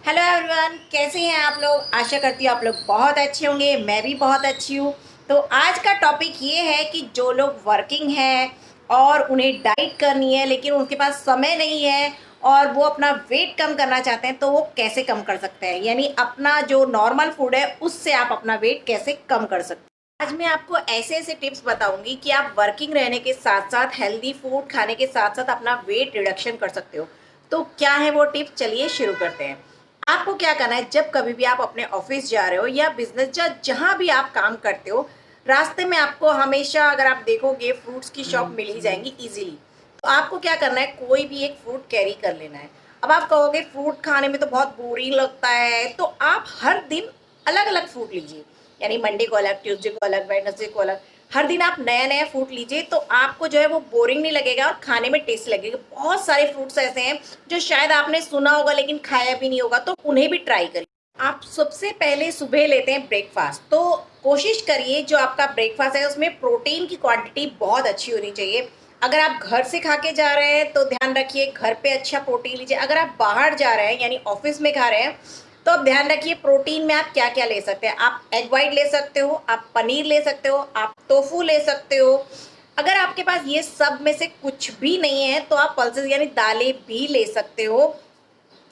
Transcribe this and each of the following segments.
Hello everyone, कैसे हैं आप लोग। आशा करती हूँ आप लोग बहुत अच्छे होंगे। मैं भी बहुत अच्छी हूँ। तो आज का टॉपिक ये है कि जो लोग वर्किंग हैं और उन्हें डाइट करनी है लेकिन उनके पास समय नहीं है और वो अपना वेट कम करना चाहते हैं तो वो कैसे कम कर सकते हैं, यानी अपना जो नॉर्मल फूड है उससे आप अपना वेट कैसे कम कर सकते हैं। आज मैं आपको ऐसे ऐसे टिप्स बताऊंगी कि आप वर्किंग रहने के साथ साथ हेल्दी फूड खाने के साथ साथ अपना वेट रिडक्शन कर सकते हो। तो क्या है वो टिप्स, चलिए शुरू करते हैं। आपको क्या करना है, जब कभी भी आप अपने ऑफिस जा रहे हो या बिजनेस जहाँ भी आप काम करते हो, रास्ते में आपको हमेशा अगर आप देखोगे फ्रूट्स की शॉप मिल ही जाएंगी इजीली। तो आपको क्या करना है, कोई भी एक फ्रूट कैरी कर लेना है। अब आप कहोगे फ्रूट खाने में तो बहुत बोरिंग लगता है, तो आप हर दिन अलग अलग फ्रूट लीजिए। यानी मंडे को अलग, ट्यूसडे को अलग, वेडनेसडे को अलग। हर दिन आप नया नया फ्रूट लीजिए तो आपको जो है वो बोरिंग नहीं लगेगा और खाने में टेस्ट लगेगा। बहुत सारे फ्रूट्स ऐसे हैं जो शायद आपने सुना होगा लेकिन खाया भी नहीं होगा, तो उन्हें भी ट्राई करिए। आप सबसे पहले सुबह लेते हैं ब्रेकफास्ट, तो कोशिश करिए जो आपका ब्रेकफास्ट है उसमें प्रोटीन की क्वांटिटी बहुत अच्छी होनी चाहिए। अगर आप घर से खा के जा रहे हैं तो ध्यान रखिए घर पे अच्छा प्रोटीन लीजिए। अगर आप बाहर जा रहे हैं यानी ऑफिस में खा रहे हैं तो अब ध्यान रखिए प्रोटीन में आप क्या क्या ले सकते हैं। आप एग वाइट ले सकते हो, आप पनीर ले सकते हो, आप टोफू ले सकते हो। अगर आपके पास ये सब में से कुछ भी नहीं है तो आप पल्सेस यानी दालें भी ले सकते हो।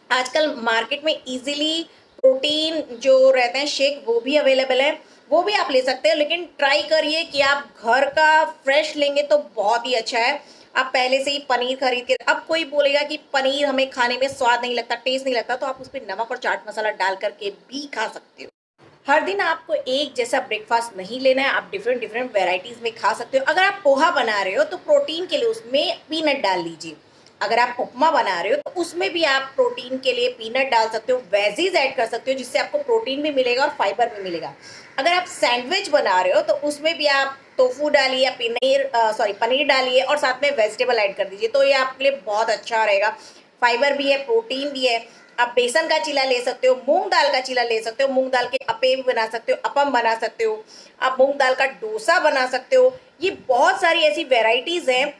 आजकल मार्केट में इजीली प्रोटीन जो रहते हैं शेक वो भी अवेलेबल है, वो भी आप ले सकते हो। लेकिन ट्राई करिए कि आप घर का फ्रेश लेंगे तो बहुत ही अच्छा है। आप पहले से ही पनीर खरीद के, अब कोई बोलेगा कि पनीर हमें खाने में स्वाद नहीं लगता, टेस्ट नहीं लगता, तो आप उस पर नमक और चाट मसाला डाल करके भी खा सकते हो। हर दिन आपको एक जैसा ब्रेकफास्ट नहीं लेना है, आप डिफरेंट डिफरेंट वेराइटीज में खा सकते हो। अगर आप पोहा बना रहे हो तो प्रोटीन के लिए उसमें पीनट डाल लीजिए। अगर आप उपमा बना रहे हो तो उसमें भी आप प्रोटीन के लिए पीनट डाल सकते हो, वेजीज ऐड कर सकते हो जिससे आपको प्रोटीन भी मिलेगा और फाइबर भी मिलेगा। अगर आप सैंडविच बना रहे हो तो उसमें भी आप टोफू डालिए या पनीर डालिए और साथ में वेजिटेबल ऐड कर दीजिए, तो ये आपके लिए बहुत अच्छा रहेगा। फाइबर भी है, प्रोटीन भी है। आप बेसन का चीला ले सकते हो, मूंग दाल का चीला ले सकते हो, मूंग दाल के अप्पे भी बना सकते हो, अपम बना सकते हो। आप मूंग दाल का डोसा बना सकते हो। ये बहुत सारी ऐसी वेराइटीज हैं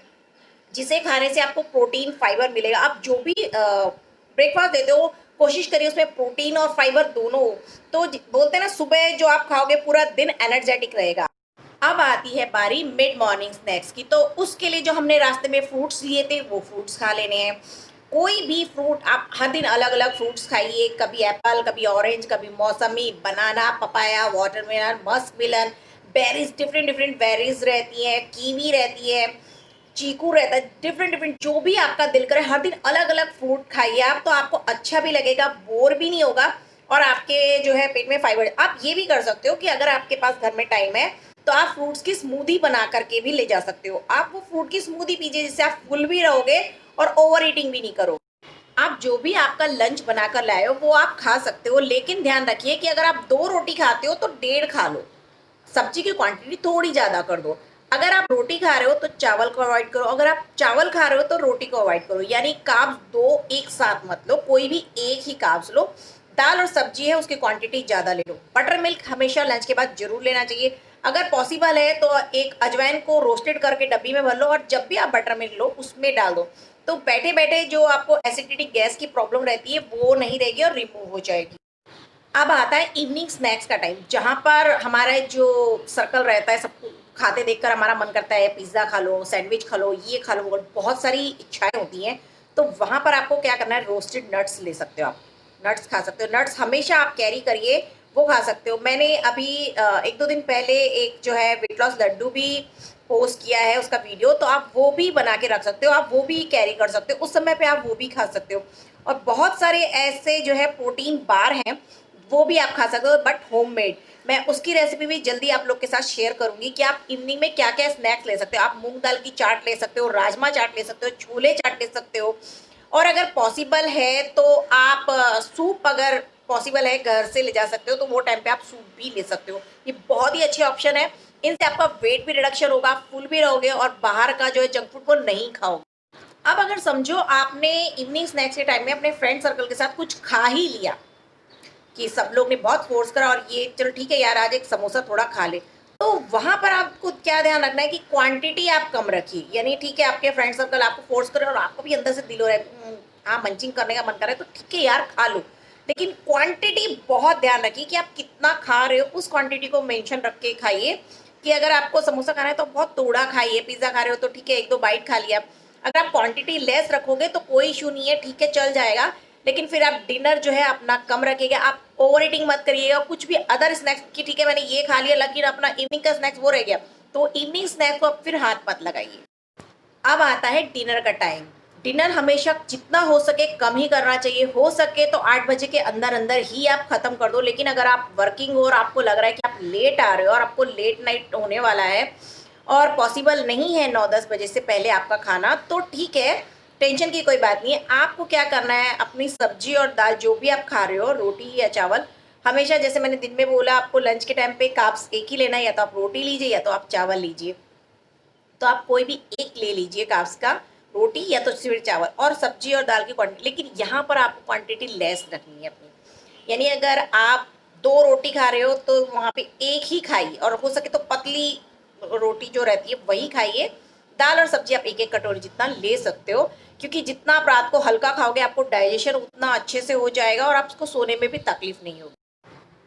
जिसे खाने से आपको प्रोटीन फाइबर मिलेगा। आप जो भी ब्रेकफास्ट देते हो कोशिश करिए उसमें प्रोटीन और फाइबर दोनों हो। तो बोलते हैं ना, सुबह जो आप खाओगे पूरा दिन एनर्जेटिक रहेगा। अब आती है बारी मिड मॉर्निंग स्नैक्स की, तो उसके लिए जो हमने रास्ते में फ्रूट्स लिए थे वो फ्रूट्स खा लेने हैं। कोई भी फ्रूट आप हर दिन अलग अलग फ्रूट्स खाइए, कभी एप्पल, कभी ऑरेंज, कभी मौसमी, बनाना, पपाया, वाटरमेलन, मस्क मिलन। बेरीज डिफरेंट डिफरेंट बेरीज रहती हैं, कीवी रहती है, चीकू रहता है, डिफरेंट डिफरेंट जो भी आपका दिल करे हर दिन अलग अलग फ्रूट खाइए आप, तो आपको अच्छा भी लगेगा, बोर भी नहीं होगा और आपके जो है पेट में फाइबर। आप ये भी कर सकते हो कि अगर आपके पास घर में टाइम है तो आप फ्रूट्स की स्मूदी बना करके भी ले जा सकते हो। आप वो फ्रूट की स्मूदी पीजिए जिससे आप फुल भी रहोगे और ओवर ईटिंग भी नहीं करोगे। आप जो भी आपका लंच बनाकर लाए हो वो आप खा सकते हो, लेकिन ध्यान रखिए कि अगर आप 2 रोटी खाते हो तो 1.5 खा लो। सब्जी की क्वांटिटी थोड़ी ज़्यादा कर दो। अगर आप रोटी खा रहे हो तो चावल को अवॉइड करो, अगर आप चावल खा रहे हो तो रोटी को अवॉइड करो। यानी कार्ब्स दो एक साथ मत लो, कोई भी एक ही कार्ब्स लो। दाल और सब्जी है उसकी क्वांटिटी ज़्यादा ले लो। बटर मिल्क हमेशा लंच के बाद जरूर लेना चाहिए। अगर पॉसिबल है तो एक अजवाइन को रोस्टेड करके डब्बी में भर लो और जब भी आप बटर मिल्क लो उसमें डाल दो। तो बैठे बैठे जो आपको एसिडिटी गैस की प्रॉब्लम रहती है वो नहीं रहेगी और रिमूव हो जाएगी। अब आता है इवनिंग स्नैक्स का टाइम, जहाँ पर हमारा जो सर्कल रहता है सबको खाते देखकर हमारा मन करता है पिज्ज़ा खा लो, सैंडविच खा लो, ये खा लो, और बहुत सारी इच्छाएं होती हैं। तो वहाँ पर आपको क्या करना है, रोस्टेड नट्स ले सकते हो आप। नट्स खा सकते हो, नट्स हमेशा आप कैरी करिए, वो खा सकते हो। मैंने अभी 1-2 दिन पहले एक जो है वेट लॉस लड्डू भी पोस्ट किया है उसका वीडियो, तो आप वो भी बना के रख सकते हो, आप वो भी कैरी कर सकते हो, उस समय पे आप वो भी खा सकते हो। और बहुत सारे ऐसे जो है प्रोटीन बार हैं वो भी आप खा सकते हो बट होममेड। मैं उसकी रेसिपी भी जल्दी आप लोग के साथ शेयर करूंगी कि आप इवनिंग में क्या क्या स्नैक्स ले सकते हो। आप मूंग दाल की चाट ले सकते हो, राजमा चाट ले सकते हो, छोले चाट ले सकते हो। और अगर पॉसिबल है तो आप सूप, अगर पॉसिबल है घर से ले जा सकते हो तो वो टाइम पे आप सूप भी ले सकते हो। ये बहुत ही अच्छे ऑप्शन है, इनसे आपका वेट भी रिडक्शन होगा, फुल भी रहोगे और बाहर का जो है जंक फूड को नहीं खाओगे। अब अगर समझो आपने इवनिंग स्नैक्स के टाइम में अपने फ्रेंड सर्कल के साथ कुछ खा ही लिया, कि सब लोग ने बहुत फोर्स करा और ये चलो ठीक है यार आज एक समोसा थोड़ा खा ले, तो वहां पर आपको क्या ध्यान रखना है कि क्वांटिटी आप कम रखिए। यानी ठीक है आपके फ्रेंड सर्कल आपको फोर्स करे और आपको भी अंदर से दिल हो रहा है हाँ मंचिंग करने का मन कर रहा है तो ठीक है यार खा लो, लेकिन क्वांटिटी बहुत ध्यान रखिए कि आप कितना खा रहे हो, उस क्वांटिटी को मेंशन रख के खाइए। कि अगर आपको समोसा खाना है तो बहुत थोड़ा खाइए, पिज़्ज़ा खा रहे हो तो ठीक है 1-2 बाइट खा लिया। अगर आप क्वांटिटी लेस रखोगे तो कोई इश्यू नहीं है, ठीक है चल जाएगा। लेकिन फिर आप डिनर जो है अपना कम रखिएगा, आप ओवर ईटिंग मत करिएगा। कुछ भी अदर स्नैक्स कि ठीक है मैंने ये खा लिया लेकिन अपना इवनिंग का स्नैक्स वो रह गया, तो इवनिंग स्नैक्स को आप फिर हाथ मत लगाइए। अब आता है डिनर का टाइम। डिनर हमेशा जितना हो सके कम ही करना चाहिए। हो सके तो 8 बजे के अंदर अंदर ही आप खत्म कर दो। लेकिन अगर आप वर्किंग हो और आपको लग रहा है कि आप लेट आ रहे हो और आपको लेट नाइट होने वाला है और पॉसिबल नहीं है 9-10 बजे से पहले आपका खाना, तो ठीक है, टेंशन की कोई बात नहीं है। आपको क्या करना है, अपनी सब्जी और दाल जो भी आप खा रहे हो, रोटी या चावल, हमेशा जैसे मैंने दिन में बोला आपको लंच के टाइम पे कार्ब्स एक ही लेना है, या तो आप रोटी लीजिए या तो आप चावल लीजिए। तो आप कोई भी एक ले लीजिए कार्ब्स का, रोटी या तो सिर्फ चावल, और सब्जी और दाल की क्वांटिटी, लेकिन यहाँ पर आपको क्वांटिटी लेस रखनी है अपनी। यानी अगर आप 2 रोटी खा रहे हो तो वहाँ पे एक ही खाइए, और हो सके तो पतली रोटी जो रहती है वही खाइए। दाल और सब्जी आप एक-एक कटोरी जितना ले सकते हो, क्योंकि जितना आप रात को हल्का खाओगे आपको डाइजेशन उतना अच्छे से हो जाएगा और आपको सोने में भी तकलीफ नहीं होगी।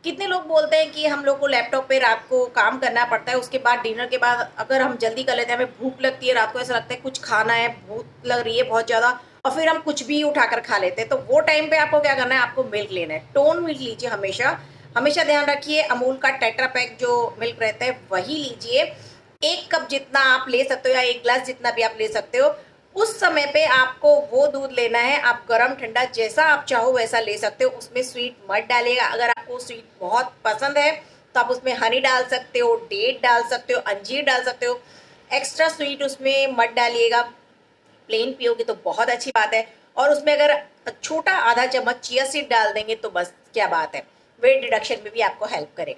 कितने लोग बोलते हैं कि हम लोग को लैपटॉप पे रात को काम करना पड़ता है, उसके बाद डिनर के बाद अगर हम जल्दी कर लेते हैं, हमें भूख लगती है, रात को ऐसा लगता है कुछ खाना है, भूख लग रही है बहुत ज़्यादा, और फिर हम कुछ भी उठाकर खा लेते हैं। तो वो टाइम पे आपको क्या करना है, आपको मिल्क लेना है, टोन मिल्क लीजिए हमेशा। हमेशा ध्यान रखिए अमूल का टेट्रा पैक जो मिल्क रहता है वही लीजिए। 1 कप जितना आप ले सकते हो या 1 ग्लास जितना भी आप ले सकते हो। उस समय पे आपको वो दूध लेना है, आप गरम ठंडा जैसा आप चाहो वैसा ले सकते हो। उसमें स्वीट मत डालिएगा। अगर आपको स्वीट बहुत पसंद है तो आप उसमें हनी डाल सकते हो, डेट डाल सकते हो, अंजीर डाल सकते हो। एक्स्ट्रा स्वीट उसमें मत डालिएगा। प्लेन पियोगे तो बहुत अच्छी बात है। और उसमें अगर छोटा आधा चम्मच चिया सीड डाल देंगे तो बस क्या बात है, वेट रिडक्शन में भी आपको हेल्प करेगा।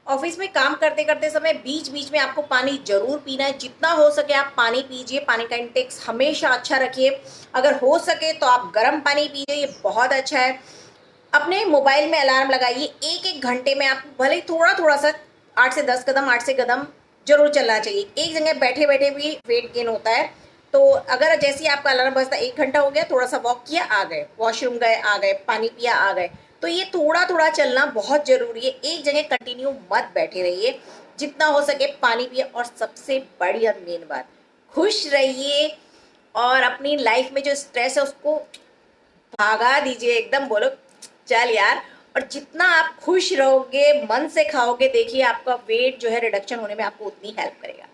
ऑफिस में काम करते करते समय बीच बीच में आपको पानी जरूर पीना है। जितना हो सके आप पानी पीजिए, पानी का इंटेक्स हमेशा अच्छा रखिए। अगर हो सके तो आप गर्म पानी पीजिए, ये बहुत अच्छा है। अपने मोबाइल में अलार्म लगाइए, एक एक घंटे में आप भले ही थोड़ा थोड़ा सा 8 से 10 कदम 8 से कदम जरूर चलना चाहिए। एक जगह बैठे बैठे भी वेट गेन होता है। तो अगर जैसे ही आपका अलार्म बजता 1 घंटा हो गया, थोड़ा सा वॉक किया आ गए, वॉशरूम गए आ गए, पानी पिया आ गए, तो ये थोड़ा थोड़ा चलना बहुत जरूरी है। एक जगह कंटिन्यू मत बैठे रहिए। जितना हो सके पानी पिए, और सबसे बड़ी और मेन बात, खुश रहिए। और अपनी लाइफ में जो स्ट्रेस है उसको भागा दीजिए, एकदम बोलो चल यार। और जितना आप खुश रहोगे, मन से खाओगे, देखिए आपका वेट जो है रिडक्शन होने में आपको उतनी हेल्प करेगा।